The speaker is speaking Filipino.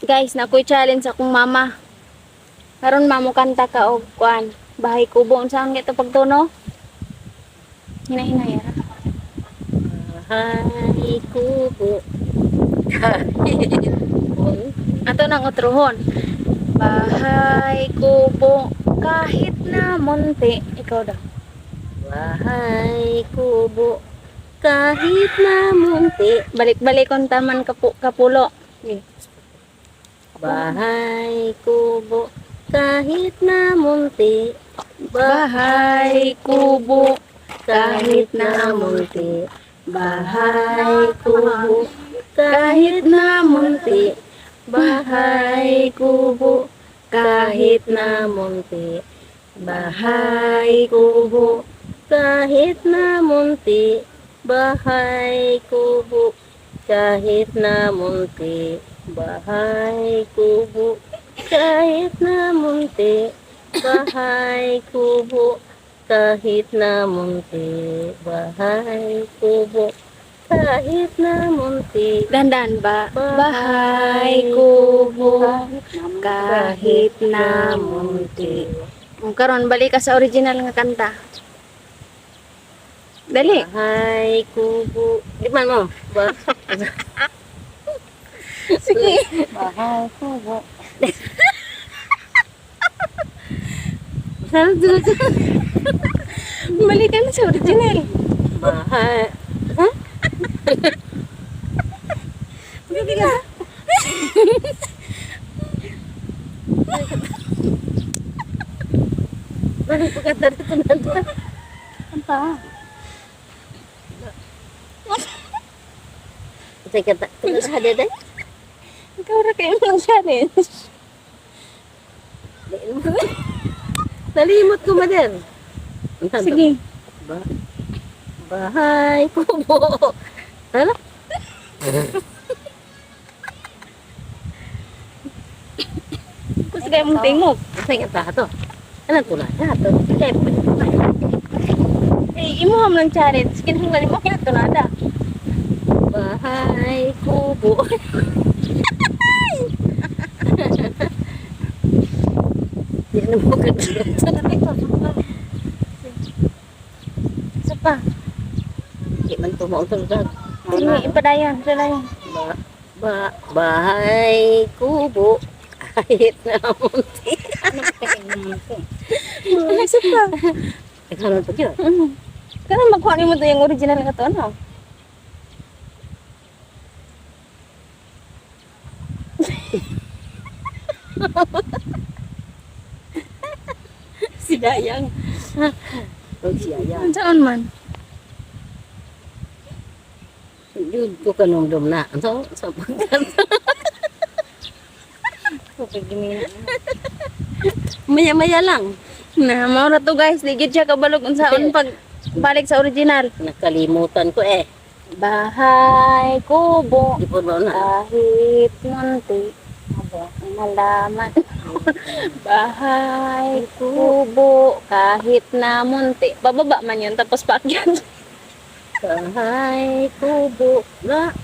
Guys, nakoy challenge akong mama. Karon mamo kanta ka og kuan. Bahay kubo unsaon gito pagtuno? Hinahinay ra. Bahay kubo. Ato nang utrohon. Bahay kubo kahit na munti. Ikaw daw. Bahay kubo. Kahit na munti. Balik-balik kon taman kapulo. Bahay kubo. Kahit na munti. Bahay kubo Kahit na munti. Bahay kubo. Kahit na munti. Bahay kubo. Kahit na munti. Bahay kubo. Kahit na munti. Bahay kubo. Kahit na munti. Bahay kubo. Kahit na munti. Bahay kubo. Kahit na munti. Bahay kubo. Kahit na munti. Dandan ba? Bahay kubo kahit na munti. Karon balik ka sa original nga kanta. Dali. Bahay kubo. Di man mo? Sige. Bahay kubo. Saan dito? Balik ka na sa original. Bahay. Ha? Sige ka. Bakit pagkata dito na? Kanta. Say kata. Tugas hada day. Ikaw ra kayo ng challenge. Nalimot ko mader. Sige. Bahay kubo. Hala? Kus kayo mong tingog. Say kata to. Ano to na? Ito. Sige. Eh, imuham ng challenge. Kinahanglan mo kaya ito nada. Bahay kubo. Di na mo ka Isa pa. Di man tumautol ka. Sige, ipadayon. Padayon. Bahay kubo. Kahit na munti. Isa pa. Ikaw na ito yun. Kaya magkuha mo ito yung original nga to, ano? Si Dayang. Huwag si Dayang. Saan man? Yun ko kanong na. So, sa pagkanta. Maya-maya lang. Na, maura to guys. Ligid siya kabalog unsaon pag balik sa original. Nakalimutan ko eh. Bahay kubo Di po na. kahit munti. Malaman. Bahay kubo kahit na munti. Bababa man yun tapos paakyat. Bahay kubo na.